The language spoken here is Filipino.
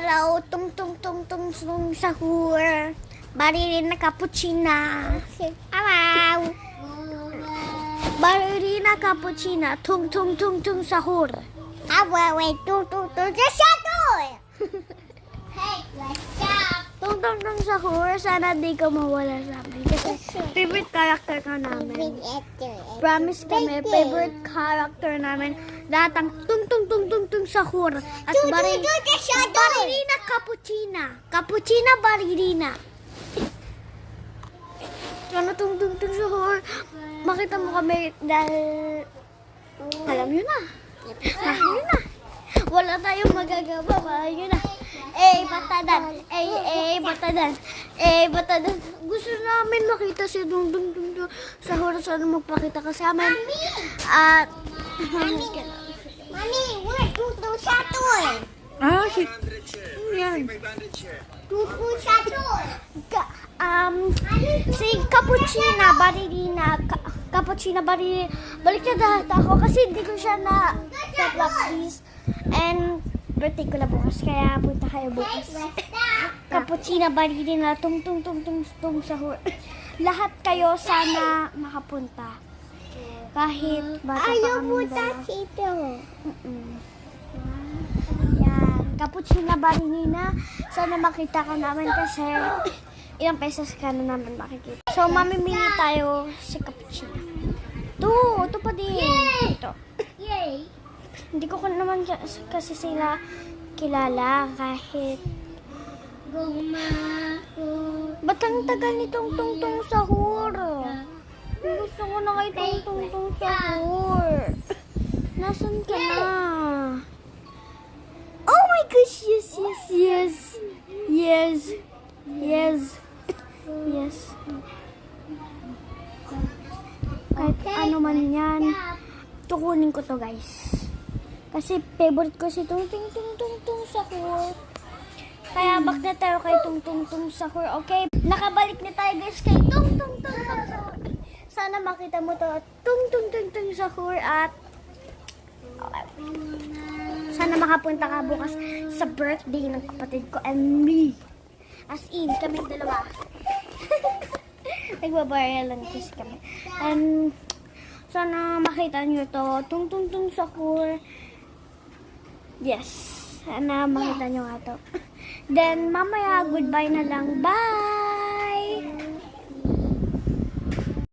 Hello, tung tung tung tung tung sahur. Baririn na cappuccina. Hello. Baririn na cappuccina. Tung tung tung tung sahur. Wait, tung tung tung sahur. Hey, what's up? Tung tung tung sahur. Sana di ka mawala sa amin. Kasi favorite character ka namin. Promise kami, favorite character namin. Datang tung tung tung tung tung sahur. At Baririna cappuccina. Cappuccina Baririna. Ano tung tung tung sahur? Makita mo kami dahil alam nyo na. Alam nyo na. Wala tayong magagawa. Alam nyo na. Batadan. Batadan. Batadan. Gusto namin makita si tung tung tung tung sahur. Sana magpakita ka sa amin. At Mami, where's tung tung sahur? Yan. Tung tung sahur. Si Cappuccina Baririna. Cappuccina Baririna. Balik na dahil ako kasi hindi ko siya na-practice. And birthday ko na bukas. Kaya punta kayo bukas. Cappuccina Baririna. Tung tung tung tung tung sahur. Lahat kayo sana makapunta. Kahit bata pa kami dalawa. dito. Yan. Cappuccina Baririna. Sana makita ka namin kasi ilang pesos ka na namin makikita. So, mamimili tayo sa cappuccino. Ito pa din. Ito. Yay! Hindi ko naman kasi sila kilala kahit ba't ang tagal nitong tungtong sahur? Gusto ko na kay tungtong sahur. Nasaan ka na? Oh my gosh! Yes. Kahit ano man yan, tukunin ko to guys. Kasi favorite ko si tung sahur. Kaya back na tayo kay tung sahur, okay? Nakabalik na tayo guys kay tung sahur. Sana makita mo to tung sahur at sana makapunta ka bukas sa birthday ng kapatid ko and me. As in, kami dalawa. Nagbabarya lang kasi kami. And sana makita nyo to tung sahur. Yes. Sana makita nyo nga to. Then, mamaya, goodbye na lang. Bye!